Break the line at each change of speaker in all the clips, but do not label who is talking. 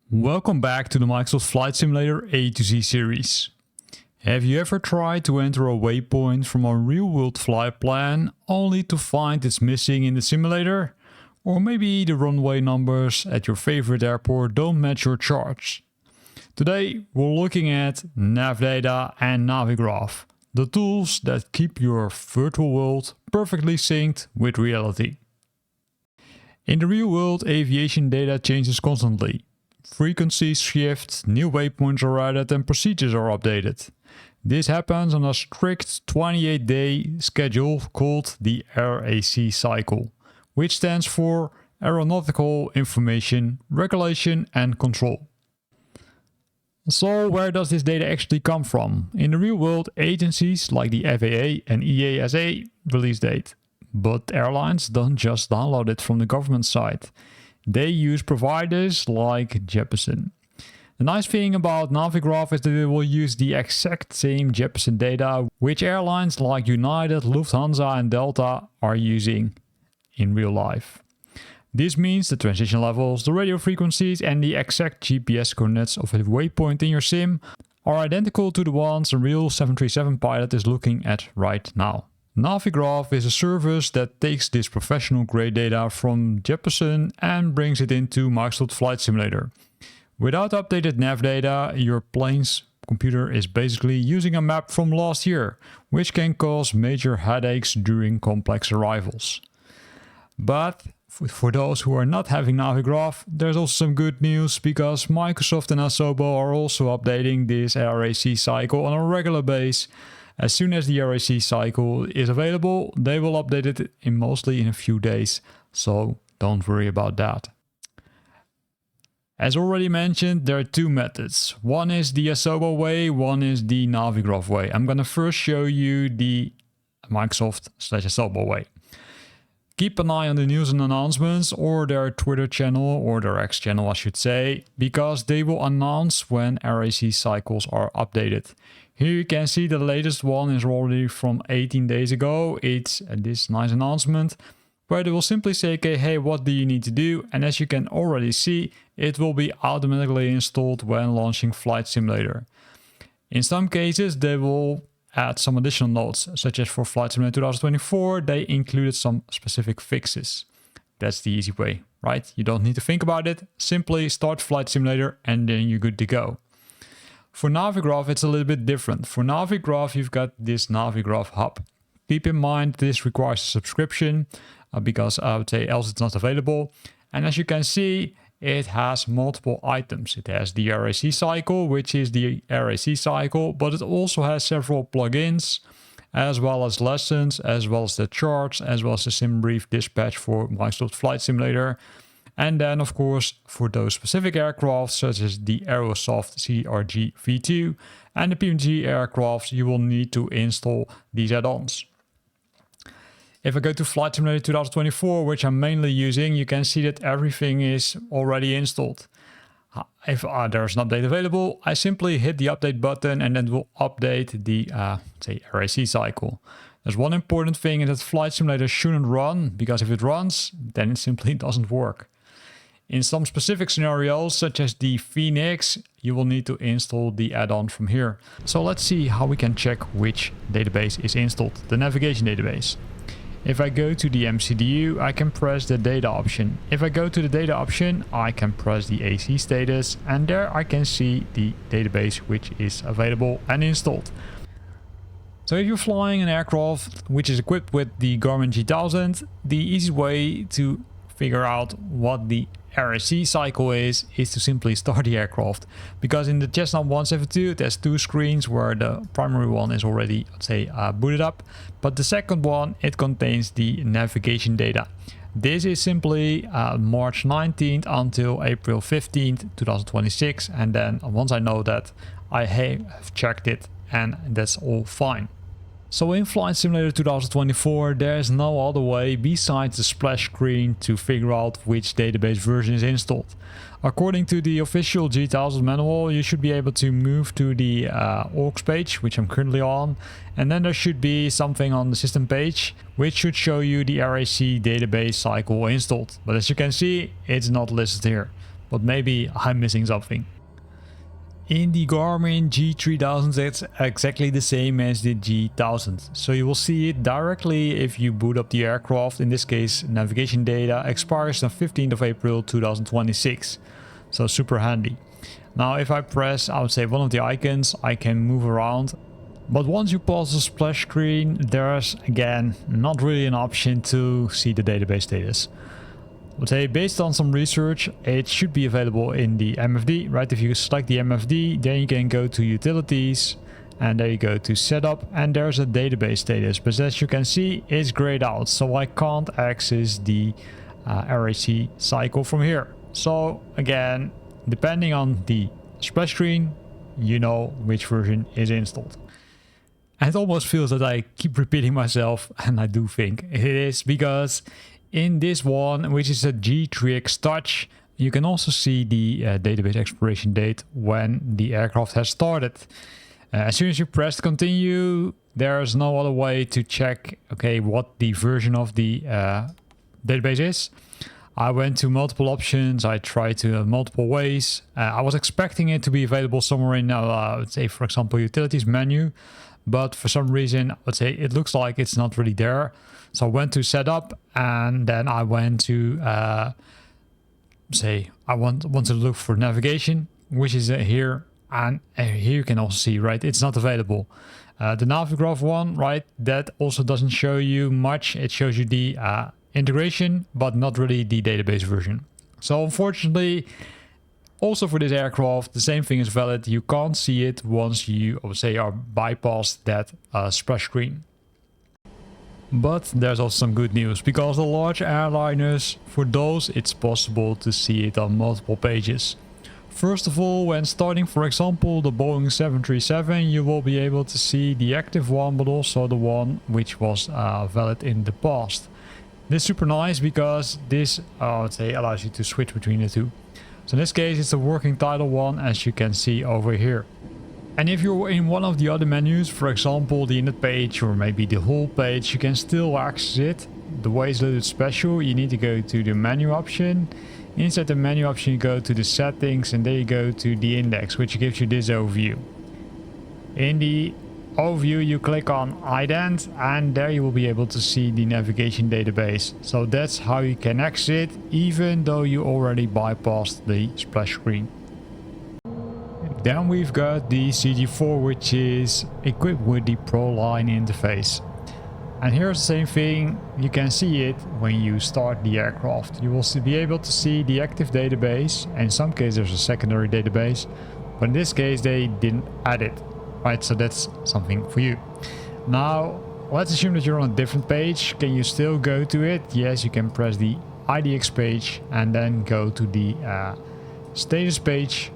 Welcome back to the Microsoft Flight Simulator A to Z series. Have you ever tried to enter a waypoint from a real-world flight plan only to find it's missing in the simulator? Or maybe the runway numbers at your favorite airport don't match your charts? Today we're looking at NavData and Navigraph, the tools that keep your virtual world perfectly synced with reality. In the real world, aviation data changes constantly. Frequencies shift, new waypoints are added and procedures are updated. This happens on a strict 28-day schedule called the AIRAC cycle, which stands for Aeronautical Information, Regulation and Control. So where does this data actually come from? In the real world, agencies like the FAA and EASA release date. But airlines don't just download it from the government side. They use providers like Jeppesen. The nice thing about Navigraph is that it will use the exact same Jeppesen data which airlines like United, Lufthansa and Delta are using in real life. This means the transition levels, the radio frequencies and the exact GPS coordinates of a waypoint in your sim are identical to the ones a real 737 pilot is looking at right now. Navigraph is a service that takes this professional grade data from Jeppesen and brings it into Microsoft Flight Simulator. Without updated nav data, your plane's computer is basically using a map from last year, which can cause major headaches during complex arrivals. But for those who are not having Navigraph, there's also some good news because Microsoft and Asobo are also updating this AIRAC cycle on a regular basis. As soon as the AIRAC cycle is available, they will update it mostly in a few days, so don't worry about that. As already mentioned, there are two methods. One is the Asobo way, one is the Navigraph way. I'm gonna first show you the Microsoft/Asobo way. Keep an eye on the news and announcements or their Twitter channel or their X channel I should say, because they will announce when AIRAC cycles are updated. Here you can see the latest one is already from 18 days ago. It's this nice announcement where they will simply say, okay, hey, what do you need to do? And as you can already see, it will be automatically installed when launching Flight Simulator. In some cases, they will add some additional notes, such as for Flight Simulator 2024, they included some specific fixes. That's the easy way, right? You don't need to think about it. Simply start Flight Simulator and then you're good to go. For Navigraph, it's a little bit different. For Navigraph, you've got this Navigraph hub. Keep in mind this requires a subscription because I would say else it's not available. And as you can see, it has multiple items. It has the AIRAC cycle, which is the AIRAC cycle, but it also has several plugins, as well as lessons, as well as the charts, as well as the SimBrief dispatch for Microsoft Flight Simulator. And then, of course, for those specific aircraft, such as the Aerosoft CRG V2 and the PMG aircraft, you will need to install these add-ons. If I go to Flight Simulator 2024, which I'm mainly using, you can see that everything is already installed. If there's an update available, I simply hit the update button and then it will update the say AIRAC cycle. There's one important thing is that Flight Simulator shouldn't run, because if it runs, then it simply doesn't work. In some specific scenarios, such as the Phoenix, you will need to install the add-on from here. So let's see how we can check which database is installed, the navigation database. If I go to the MCDU, I can press the data option. If I go to the data option, I can press the AC status, and there I can see the database which is available and installed. So if you're flying an aircraft which is equipped with the Garmin G1000, the easy way to figure out what the AIRAC cycle is to simply start the aircraft. Because in the Cessna 172 there's two screens where the primary one is already, let's say, booted up, but the second one, it contains the navigation data. This is simply March 19th until April 15th, 2026, and then once I know that, I have checked it and that's all fine. So in Flight Simulator 2024, there's no other way besides the splash screen to figure out which database version is installed. According to the official G1000 manual, you should be able to move to the orgs page, which I'm currently on, and then there should be something on the system page, which should show you the AIRAC database cycle installed. But as you can see, it's not listed here. but maybe I'm missing something. In the Garmin G3000 it's exactly the same as the G1000. So you will see it directly if you boot up the aircraft. In this case, navigation data expires on 15th of April 2026. So super handy. Now if I press, I would say, one of the icons, I can move around. But once you pass the splash screen, there's again not really an option to see the database status. I would say based on some research, it should be available in the MFD, right? If you select the MFD, then you can go to utilities and there you go to setup and there's a database status. But as you can see, it's grayed out, so I can't access the AIRAC cycle from here. So again, depending on the splash screen, you know which version is installed. And it almost feels that I keep repeating myself, and I do think it is because in this one, which is a G3X Touch, you can also see the database expiration date when the aircraft has started. As soon as you press continue, there's no other way to check, okay, what the version of the database is. I went to multiple options, I tried to multiple ways. I was expecting it to be available somewhere in, let's say, for example, utilities menu. But for some reason, I would say it looks like it's not really there. So I went to setup and then I went to say I want to look for navigation, which is here. And here you can also see, right, it's not available. The Navigraph one, right, that also doesn't show you much. It shows you the integration, but not really the database version. So unfortunately, also for this aircraft, the same thing is valid. You can't see it once you, I would say, are bypassed that splash screen. But there's also some good news, because the large airliners, for those it's possible to see it on multiple pages. First of all, when starting, for example, the Boeing 737, you will be able to see the active one, but also the one which was valid in the past. This is super nice because this, I would say, allows you to switch between the two. So in this case, it's the working title one, as you can see over here. And if you're in one of the other menus, for example, the init page or maybe the whole page, you can still access it. The way is a little bit special. You need to go to the menu option. Inside the menu option, you go to the settings and there you go to the index, which gives you this overview. In the overview, you click on ident and there you will be able to see the navigation database. So that's how you can exit, even though you already bypassed the splash screen. Then we've got the CG4, which is equipped with the ProLine interface. And here's the same thing, you can see it when you start the aircraft. You will be able to see the active database, and in some cases there's a secondary database, but in this case they didn't add it, right? So that's something for you. Now, let's assume that you're on a different page. Can you still go to it? Yes, you can press the IDX page and then go to the status page,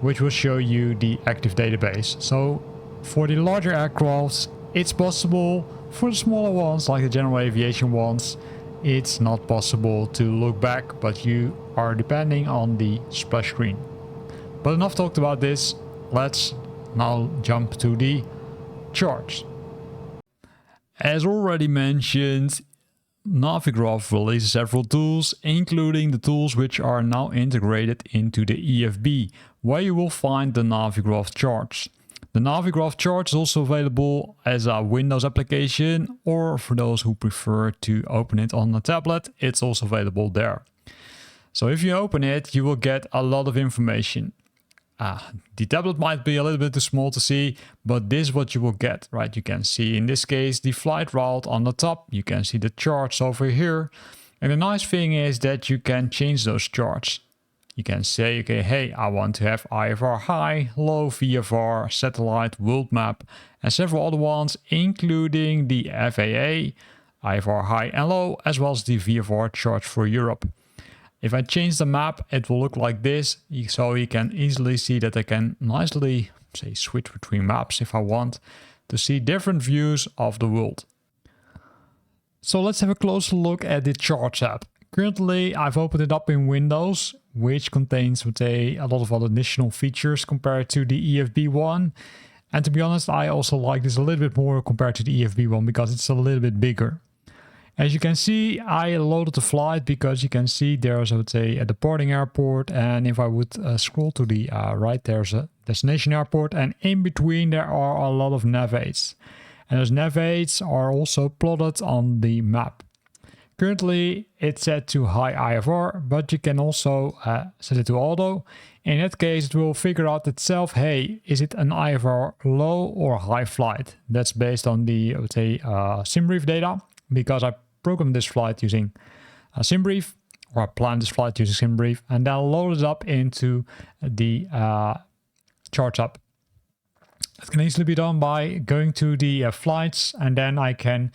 which will show you the active database. So for the larger aircrafts, it's possible. For the smaller ones, like the general aviation ones, it's not possible to look back, but you are depending on the splash screen. But enough talked about this. Let's now jump to the charts. As already mentioned, Navigraph releases several tools, including the tools which are now integrated into the EFB, where you will find the Navigraph charts. The Navigraph chart is also available as a Windows application, or for those who prefer to open it on a tablet, it's also available there. So if you open it, you will get a lot of information. The tablet might be a little bit too small to see, but this is what you will get, right? You can see in this case the flight route on the top, you can see the charts over here. And the nice thing is that you can change those charts. You can say, okay, hey, I want to have IFR high, low, VFR, satellite, world map, and several other ones, including the FAA, IFR high and low, as well as the VFR charts for Europe. If I change the map, it will look like this. So you can easily see that I can nicely, say, switch between maps if I want to see different views of the world. So let's have a closer look at the Charts app. Currently, I've opened it up in Windows, which contains, let's say, a lot of other additional features compared to the EFB one. And to be honest, I also like this a little bit more compared to the EFB one because it's a little bit bigger. As you can see, I loaded the flight because you can see there's, I would say, a departing airport. And if I would scroll to the right, there's a destination airport. And in between, there are a lot of Navaids. And those Navaids are also plotted on the map. Currently, it's set to high IFR, but you can also set it to auto. In that case, it will figure out itself, hey, is it an IFR low or high flight? That's based on the, I would say, SimBrief data, because I programmed this flight using SimBrief, or I planned this flight using SimBrief, and then loaded it up into the charts app. It can easily be done by going to the flights, and then I can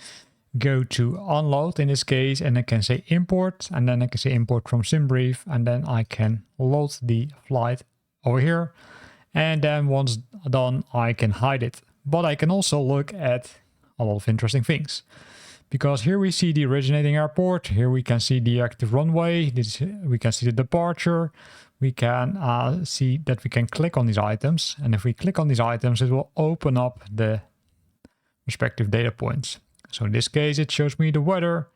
go to unload in this case, and I can say import, and then I can say import from SimBrief, and then I can load the flight over here. And then once done, I can hide it. But I can also look at a lot of interesting things. Because here we see the originating airport, here we can see the active runway, we can see the departure, we can see that we can click on these items. And if we click on these items, it will open up the respective data points. So in this case, it shows me the weather.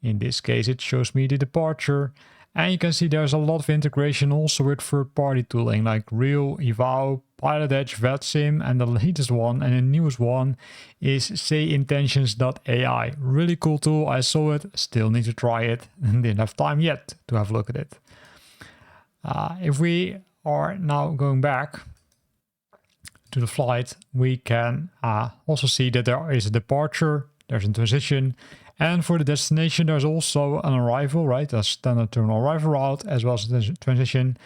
In this case, it shows me the departure. And you can see there's a lot of integration also with third-party tooling like Real, Eval, Pilot Edge, VetSim, and the latest one and the newest one is sayintentions.ai. Really cool tool. I saw it, still need to try it, and didn't have time yet to have a look at it. If we are now going back to the flight, we can also see that there is a departure, there's a transition, and for the destination there's also an arrival, right? A standard terminal arrival route as well as the transition.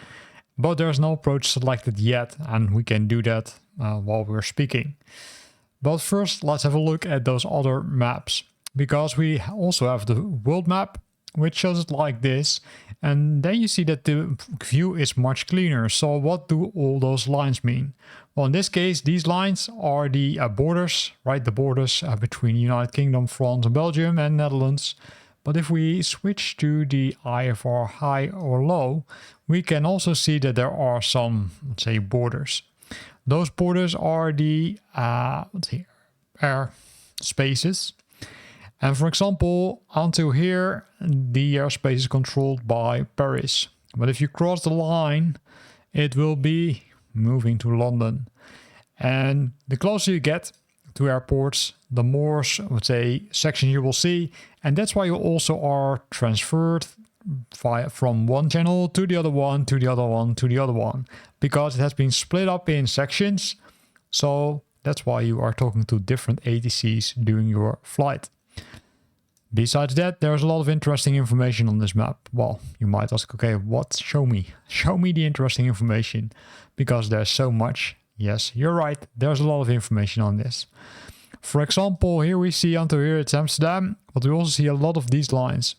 But there's no approach selected yet, and we can do that while we're speaking. But first, let's have a look at those other maps, because we also have the world map, which shows it like this. And then you see that the view is much cleaner. So what do all those lines mean? Well, in this case, these lines are the borders, right? The borders between United Kingdom, France, and Belgium, and Netherlands. But if we switch to the IFR high or low, we can also see that there are some, let's say, borders. Those borders are the airspaces. And for example, until here, the airspace is controlled by Paris. But if you cross the line, it will be moving to London. And the closer you get to airports, the more, let's say, sections you will see. And that's why you also are transferred from one channel to the other one, to the other one, to the other one, because it has been split up in sections. So that's why you are talking to different ATCs during your flight. Besides that, there's a lot of interesting information on this map. Well, you might ask, okay, what? Show me. Show me the interesting information, because there's so much. Yes, you're right. There's a lot of information on this. For example, here we see until here it's Amsterdam, but we also see a lot of these lines.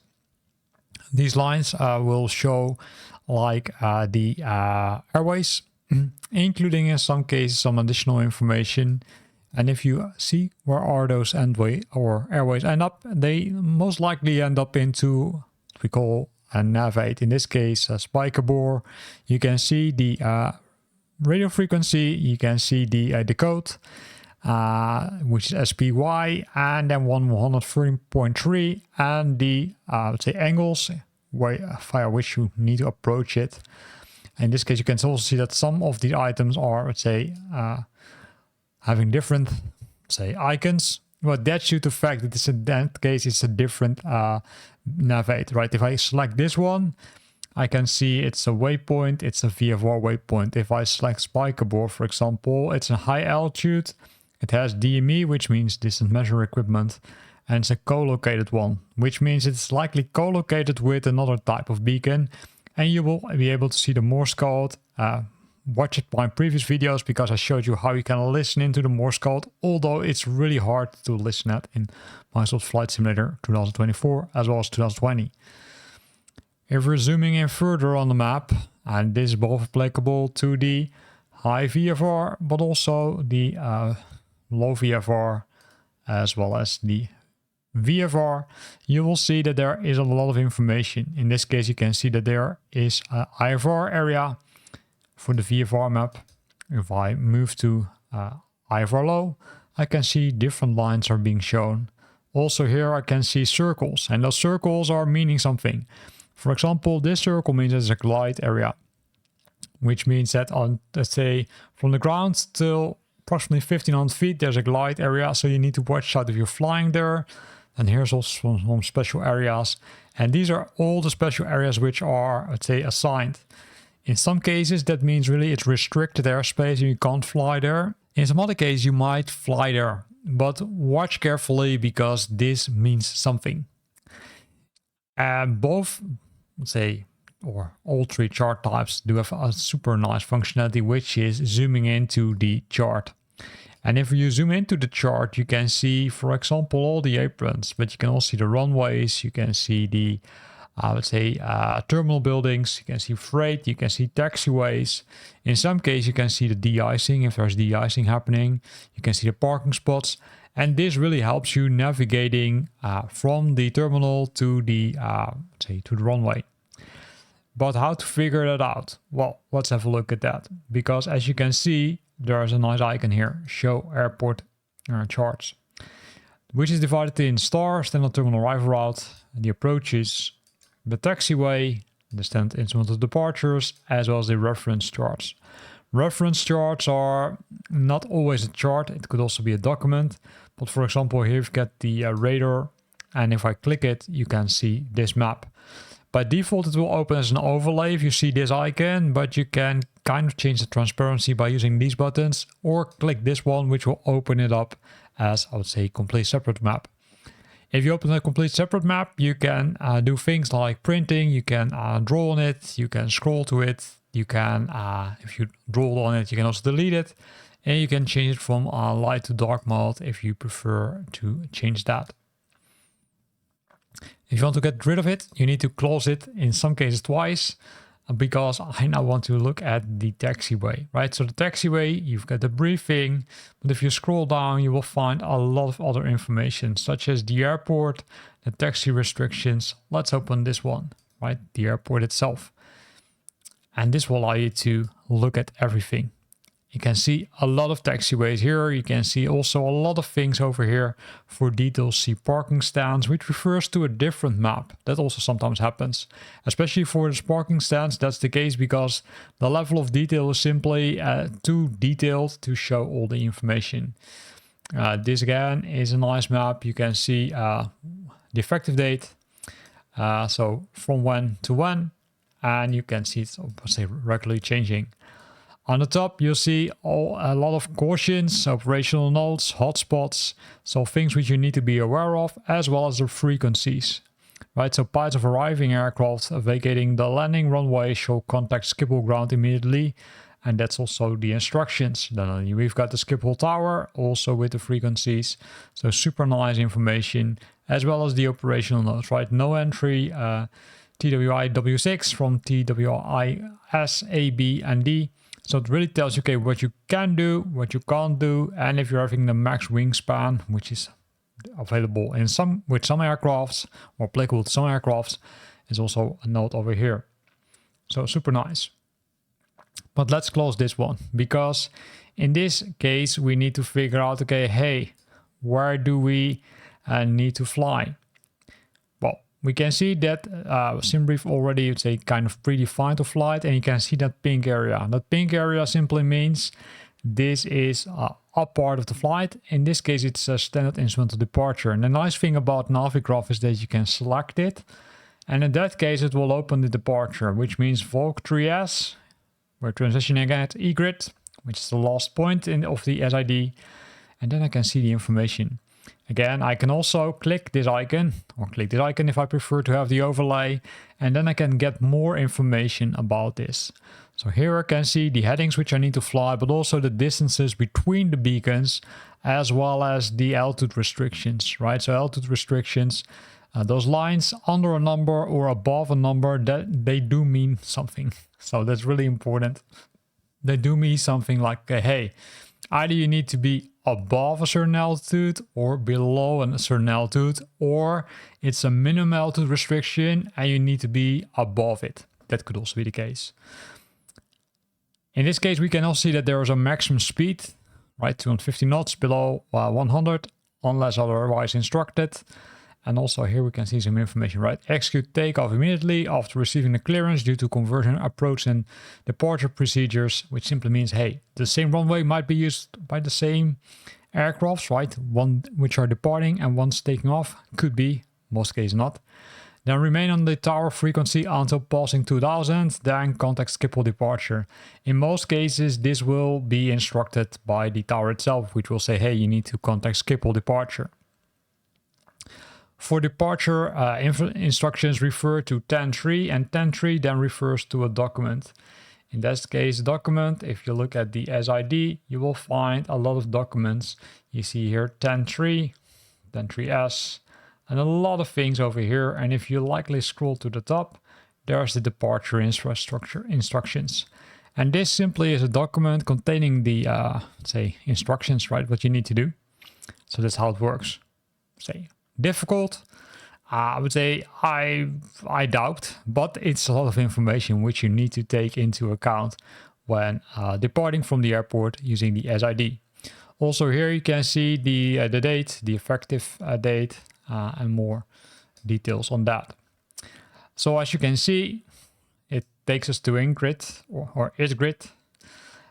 These lines will show like the airways, including in some cases some additional information. And if you see where are those airways end up, they most likely end up into what we call a Navaid. In this case, a spikerbore. You can see the radio frequency, you can see the code, which is SPY, and then 113.3, and the let's say angles via which you need to approach it. In this case, you can also see that some of the items are, let's say, having different, say, icons. But that's due to the fact that in that case it's a different Navaid, right? If I select this one, I can see it's a waypoint, it's a VFR waypoint. If I select spikerbore, for example, it's a high altitude. It has DME, which means distance measure equipment, and it's a co-located one, which means it's likely co-located with another type of beacon, and you will be able to see the Morse code. Watch my previous videos, because I showed you how you can listen into the Morse code, although it's really hard to listen at in Microsoft Flight Simulator 2024 as well as 2020. If we're zooming in further on the map, and this is both applicable to the high VFR, but also the low VFR, as well as the VFR, you will see that there is a lot of information. In this case, you can see that there is an IFR area for the VFR map. If I move to IFR low, I can see different lines are being shown. Also here I can see circles, and those circles are meaning something. For example, this circle means there's a glide area, which means that on, let's say, from the ground till approximately 1500 feet, there's a glide area. So you need to watch out if you're flying there. And here's also some special areas. And these are all the special areas which are, let's say, assigned. In some cases, that means really it's restricted airspace and you can't fly there. In some other cases, you might fly there. But watch carefully because this means something. And both, let's say, or all three chart types do have a super nice functionality, which is zooming into the chart. And if you zoom into the chart, you can see, for example, all the aprons, but you can also see the runways, you can see the, let's say, terminal buildings, you can see freight, you can see taxiways. In some cases, you can see the de-icing, if there's de-icing happening, you can see the parking spots. And this really helps you navigating from the terminal to the, say, to the runway. But how to figure that out? Well, let's have a look at that. Because as you can see, there's a nice icon here, show airport charts, which is divided in stars, standard terminal arrival route, the approaches, the taxiway, the standard instrument of departures, as well as the reference charts. Reference charts are not always a chart, it could also be a document. But for example, here you've got the radar, and if I click it, you can see this map. By default, it will open as an overlay if you see this icon, but you can kind of change the transparency by using these buttons, or click this one, which will open it up as, I would say, complete separate map. If you open a complete separate map, you can do things like printing, you can draw on it, you can scroll to it, you can, if you draw on it, you can also delete it, and you can change it from light to dark mode if you prefer to change that. If you want to get rid of it, you need to close it in some cases twice, because I now want to look at the taxiway, right? So the taxiway, you've got the briefing, but if you scroll down, you will find a lot of other information, such as the airport, the taxi restrictions. Let's open this one, right? The airport itself. And this will allow you to look at everything. You can see a lot of taxiways here. You can see also a lot of things over here. For details, see parking stands, which refers to a different map. That also sometimes happens. Especially for the parking stands, that's the case because the level of detail is simply too detailed to show all the information. This again is a nice map. You can see the effective date. So from when to when. And you can see it's regularly changing. On the top, you'll see a lot of cautions, operational notes, hotspots, so things which you need to be aware of, as well as the frequencies. Right, so pilots of arriving aircraft vacating the landing runway shall contact Schiphol ground immediately, and that's also the instructions. Then we've got the Schiphol tower, also with the frequencies, so super nice information, as well as the operational notes. Right, no entry, TWI W6 from TWI S, A, B, and D. So it really tells you, okay, what you can do, what you can't do, and if you're having the max wingspan, which is available in with some aircrafts or applicable to some aircrafts, is also a note over here. So super nice. But let's close this one, because in this case we need to figure out, okay, hey, where do we need to fly? We can see that SimBrief already, it's a kind of predefined a flight, and you can see that pink area. That pink area simply means this is a part of the flight. In this case, it's a standard instrument of departure. And the nice thing about Navigraph is that you can select it. And in that case, it will open the departure, which means Volk 3S. We're transitioning at eGrid, which is the last point of the SID. And then I can see the information. Again, I can also click this icon, or click this icon if I prefer to have the overlay, and then I can get more information about this. So here I can see the headings which I need to fly, but also the distances between the beacons, as well as the altitude restrictions, right? So altitude restrictions, those lines under a number or above a number, that they do mean something. So that's really important. They do mean something like, hey, either you need to be above a certain altitude or below a certain altitude, or it's a minimum altitude restriction and you need to be above it. That could also be the case. In this case, we can also see that there is a maximum speed, right? 250 knots below 100 unless otherwise instructed. And also here we can see some information, right? Execute takeoff immediately after receiving the clearance due to conversion, approach and departure procedures, which simply means, hey, the same runway might be used by the same aircrafts, right? One which are departing and one's taking off. Could be, most cases not. Then remain on the tower frequency until passing 2000, then contact skip all departure. In most cases, this will be instructed by the tower itself, which will say, hey, you need to contact skip all departure. For departure, instructions refer to 10.3, and 10.3 then refers to a document. In this case, document, if you look at the SID, you will find a lot of documents. You see here 10.3, 10.3S, and a lot of things over here. And if you likely scroll to the top, there's the departure infrastructure instructions. And this simply is a document containing the, say, instructions, right? What you need to do. So that's how it works. Say, difficult. I would say I doubt, but it's a lot of information which you need to take into account when departing from the airport using the SID. Also here you can see the date, the effective date, and more details on that. So as you can see, it takes us to InGrid or ISGrid,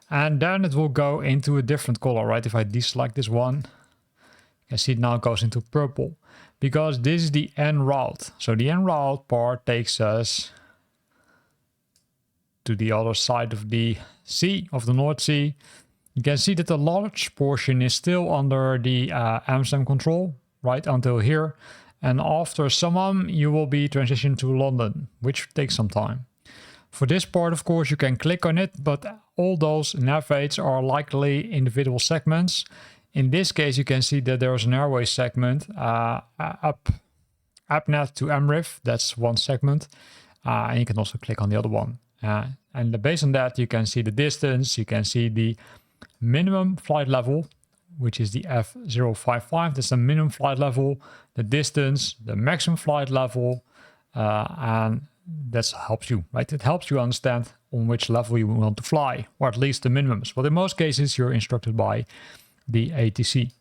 and then it will go into a different color, right? If I deselect this one, you can see it now goes into purple, because this is the Enroute. So the Enroute part takes us to the other side of the sea, of the North Sea. You can see that the large portion is still under the Amsterdam control, right until here. And after Summum, you will be transitioned to London, which takes some time. For this part, of course, you can click on it, but all those Navaids are likely individual segments. In this case, you can see that there's an Airway segment, AppNet to MRIF, that's one segment. And you can also click on the other one. And based on that, you can see the distance, you can see the minimum flight level, which is the F055, that's the minimum flight level, the distance, the maximum flight level, and that helps you, right? It helps you understand on which level you want to fly, or at least the minimums. But in most cases, you're instructed by the ATC.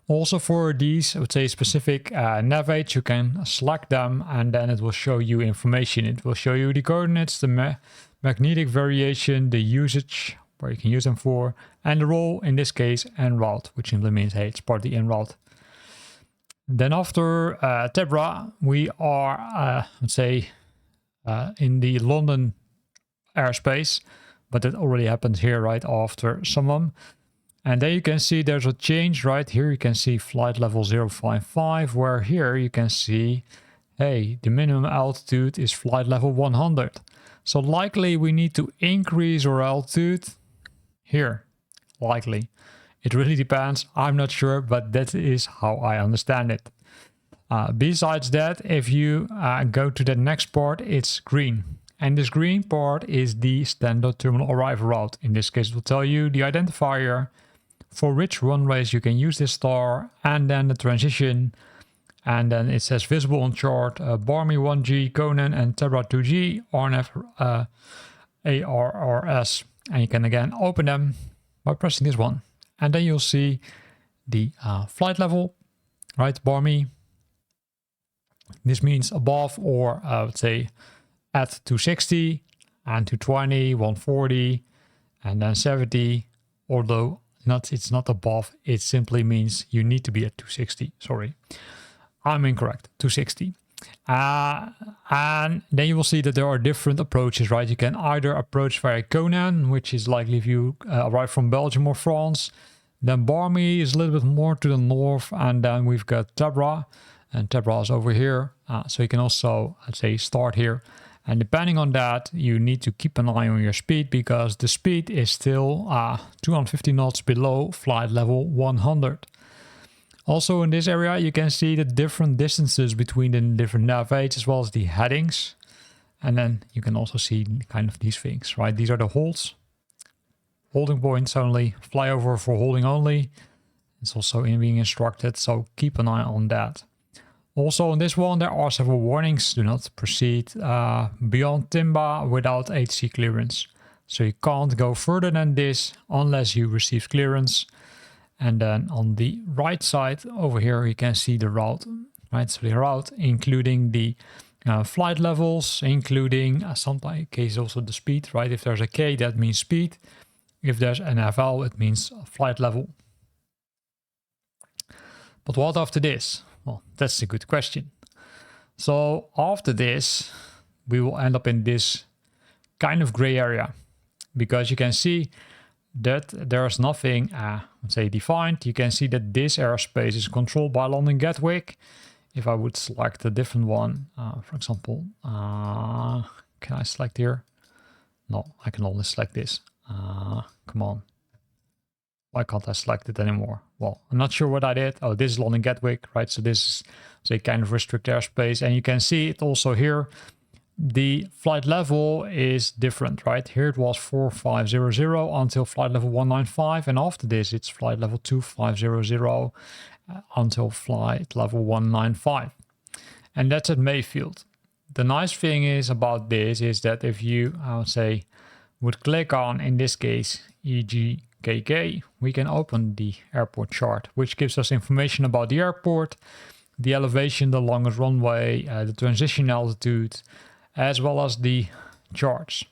Also for these, I would say specific Navaids, you can select them and then it will show you information. It will show you the coordinates, the magnetic variation, the usage, where you can use them for, and the role, in this case, Enroute, which simply means, hey, it's part of the Enroute. Then after Tebra, we are, let's say, in the London airspace, but it already happens here right after Summum. And then you can see there's a change right here. You can see flight level 055, where here you can see, hey, the minimum altitude is flight level 100. So likely we need to increase our altitude here, likely. It really depends. I'm not sure, but that is how I understand it. Besides that, if you go to the next part, it's green. And this green part is the standard terminal arrival route. In this case, it will tell you the identifier, for which runways you can use this star, and then the transition. And then it says visible on chart, Barmy 1G, Conan, and Tebra 2G, RNF, ARRS. And you can again open them by pressing this one. And then you'll see the flight level, right, Barmy. This means above, or I would say at 260, and 220, 140, and then 70, although it's not above, it simply means you need to be at 260. Sorry, I'm incorrect, 260. And then you will see that there are different approaches, right? You can either approach via Conan, which is likely if you arrive from Belgium or France. Then Barmy is a little bit more to the north, and then we've got Tebra, and Tebra is over here. So you can also, I'd say, start here. And depending on that, you need to keep an eye on your speed, because the speed is still 250 knots below flight level 100. Also in this area, you can see the different distances between the different Navaids as well as the headings. And then you can also see kind of these things, right? These are the holds. Holding points only, flyover for holding only. It's also being instructed, so keep an eye on that. Also on this one, there are several warnings. Do not proceed beyond Timba without HC clearance. So you can't go further than this unless you receive clearance. And then on the right side over here, you can see the route, right? So the route, including the flight levels, including some cases also the speed, right? If there's a K, that means speed. If there's an FL, it means flight level. But what after this? Well, that's a good question. So after this, we will end up in this kind of gray area, because you can see that there's nothing, let's say, defined. You can see that this airspace is controlled by London Gatwick. If I would select a different one, for example, can I select here? No, I can only select this. Come on. Why can't I select it anymore? Well, I'm not sure what I did. Oh, this is London Gatwick, right? So this is, say, kind of restrict airspace. And you can see it also here. The flight level is different, right? Here it was 4500 until flight level 195. And after this, it's flight level 2500 until flight level 195. And that's at Mayfield. The nice thing is about this is that if you, I would say, would click on, in this case, EGKK, we can open the airport chart, which gives us information about the airport, the elevation, the longest runway, the transition altitude, as well as the charts.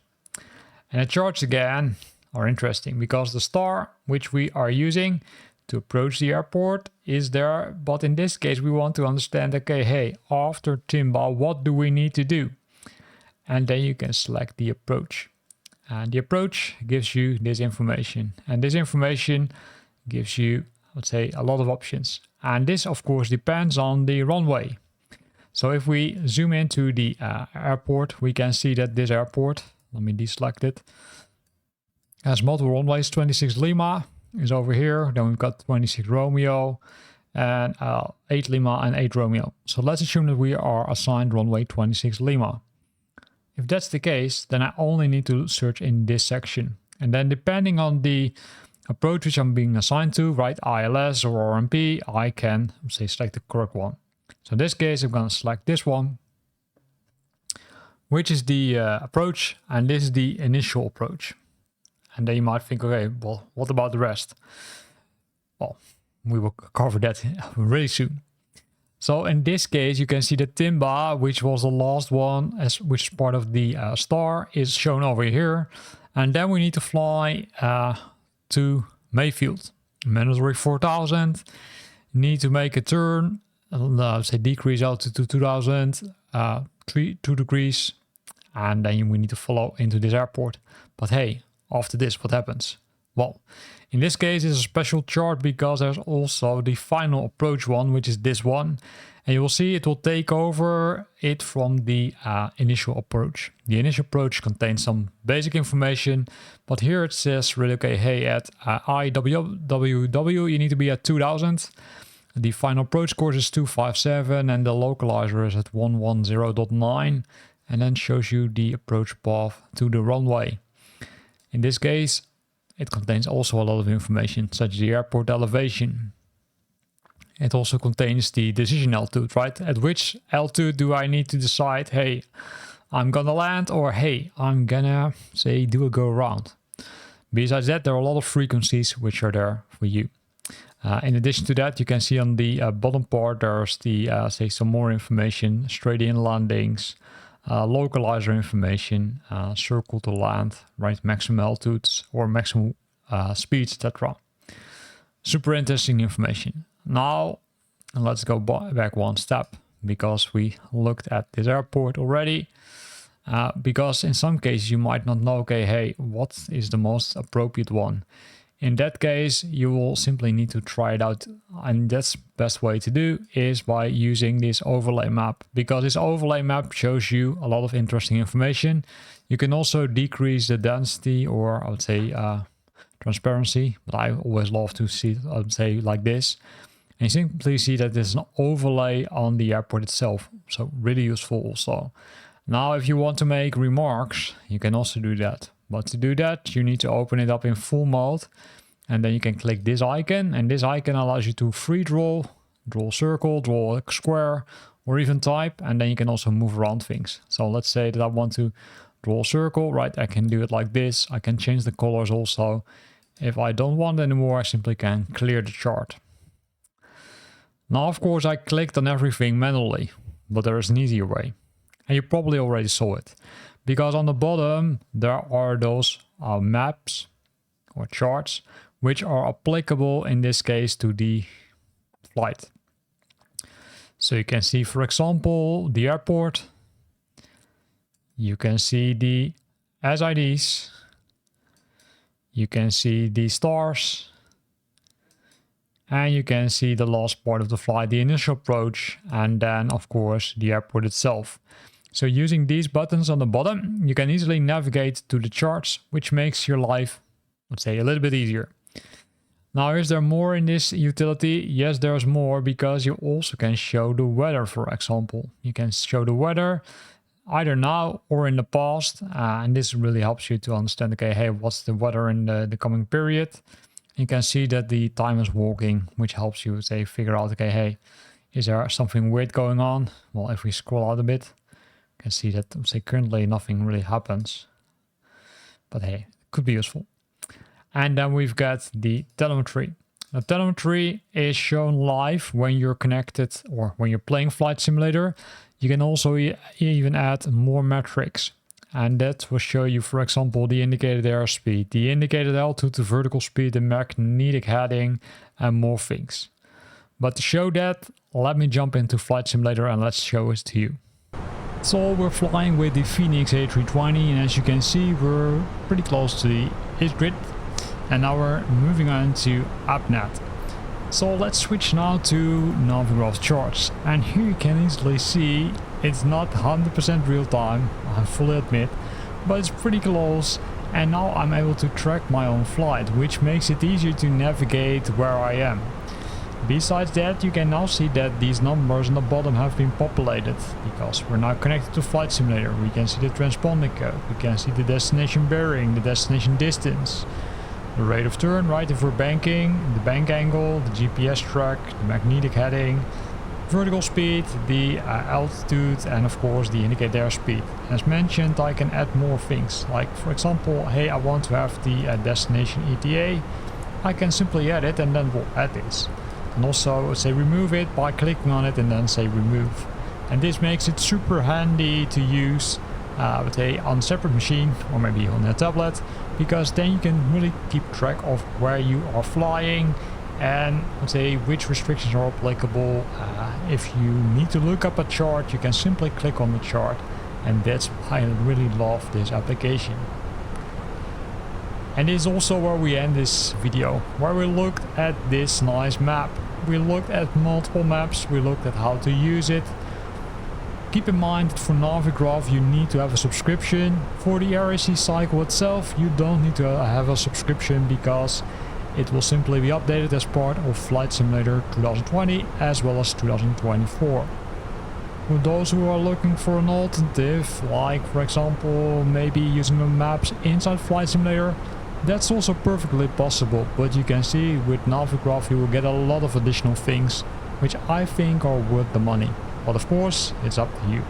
And the charts again are interesting because the star which we are using to approach the airport is there, but in this case we want to understand, okay, hey, after Timba, what do we need to do? And then you can select the approach. And the approach gives you this information. And this information gives you, I would say, a lot of options. And this, of course, depends on the runway. So if we zoom into the airport, we can see that this airport, let me deselect it, has multiple runways. 26 Lima is over here. Then we've got 26 Romeo and 8 Lima and 8 Romeo. So let's assume that we are assigned runway 26 Lima. If that's the case, then I only need to search in this section. And then depending on the approach which I'm being assigned to, right, ILS or RMP, I can, say, select the correct one. So in this case, I'm going to select this one, which is the approach, and this is the initial approach. And then you might think, okay, well, what about the rest? Well, we will cover that really soon. So in this case, you can see that Timba, which was the last one, which is part of the star, is shown over here. And then we need to fly to Mayfield. Mandatory 4000. Need to make a turn, say decrease altitude to 2000, 2 degrees. And then we need to follow into this airport. But hey, after this, what happens? Well, in this case, it's a special chart because there's also the final approach one, which is this one. And you will see it will take over it from the initial approach. The initial approach contains some basic information, but here it says really, okay, hey, at IWW, you need to be at 2000. The final approach course is 257 and the localizer is at 110.9, and then shows you the approach path to the runway. In this case, it contains also a lot of information, such as the airport elevation. It also contains the decision altitude, right? At which altitude do I need to decide, hey, I'm gonna land, or hey, I'm gonna, say, do a go around. Besides that, there are a lot of frequencies which are there for you. In addition to that, you can see on the bottom part, there's the, say, some more information, straight in landings, localizer information, circle to land, right, maximum altitudes or maximum speeds, etc. Super interesting information. Now let's go back one step, because we looked at this airport already. Because in some cases you might not know, okay, hey, what is the most appropriate one? In that case, you will simply need to try it out. And that's the best way to do is by using this overlay map, because this overlay map shows you a lot of interesting information. You can also decrease the density, or I would say transparency, but I always love to see it, I would say, like this. And you simply see that there's an overlay on the airport itself. So really useful also. Now, if you want to make remarks, you can also do that. But to do that, you need to open it up in full mode. And then you can click this icon. And this icon allows you to free draw a circle, draw a square, or even type. And then you can also move around things. So let's say that I want to draw a circle, right? I can do it like this. I can change the colors also. If I don't want it anymore, I simply can clear the chart. Now, of course, I clicked on everything manually, but there is an easier way. And you probably already saw it. Because on the bottom, there are those maps or charts, which are applicable in this case to the flight. So you can see, for example, the airport. You can see the SIDs. You can see the stars. And you can see the last part of the flight, the initial approach, and then, of course, the airport itself. So using these buttons on the bottom, you can easily navigate to the charts, which makes your life, let's say, a little bit easier. Now, is there more in this utility? Yes, there's more, because you also can show the weather, for example. You can show the weather either now or in the past, and this really helps you to understand, okay, hey, what's the weather in the coming period? You can see that the time is walking, which helps you, say, figure out, okay, hey, is there something weird going on? Well, if we scroll out a bit, you can see that, say, currently nothing really happens. But hey, it could be useful. And then we've got the telemetry. The telemetry is shown live when you're connected or when you're playing Flight Simulator. You can also even add more metrics. And that will show you, for example, the indicated airspeed, the indicated altitude, the vertical speed, the magnetic heading, and more things. But to show that, let me jump into Flight Simulator and let's show it to you. So we're flying with the Phoenix A320, and as you can see, we're pretty close to the grid. And now we're moving on to AppNet. So let's switch now to Navigraph charts. And here you can easily see it's not 100% real time, I fully admit, but it's pretty close. And now I'm able to track my own flight, which makes it easier to navigate where I am. Besides that, you can now see that these numbers on the bottom have been populated, because we're now connected to Flight Simulator. We can see the transponder code, we can see the destination bearing, the destination distance, the rate of turn, right, if we're banking, the bank angle, the GPS track, the magnetic heading, vertical speed, the altitude, and of course the indicated airspeed. As mentioned, I can add more things, like for example, hey, I want to have the destination ETA. I can simply add it and then we'll add this. And also say remove it by clicking on it and then say remove. And this makes it super handy to use let's say on a separate machine or maybe on a tablet, because then you can really keep track of where you are flying and let's say which restrictions are applicable. If you need to look up a chart, you can simply click on the chart, and that's why I really love this application. And this is also where we end this video, where we looked at this nice map. We looked at multiple maps, we looked at how to use it. Keep in mind that for Navigraph you need to have a subscription. For the AIRAC cycle itself, you don't need to have a subscription, because it will simply be updated as part of Flight Simulator 2020 as well as 2024. For those who are looking for an alternative, like for example maybe using the maps inside Flight Simulator, that's also perfectly possible, but you can see with Navigraph you will get a lot of additional things which I think are worth the money. But of course, it's up to you.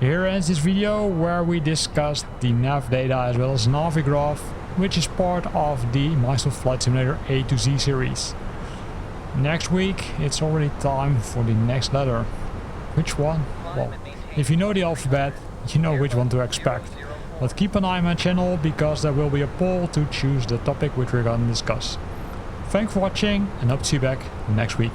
Here ends this video where we discussed the NavData as well as Navigraph, which is part of the Microsoft Flight Simulator A to Z series. Next week, it's already time for the next letter. Which one? Well, if you know the alphabet, you know which one to expect. But keep an eye on my channel, because there will be a poll to choose the topic which we're going to discuss. Thanks for watching, and hope to see you back next week.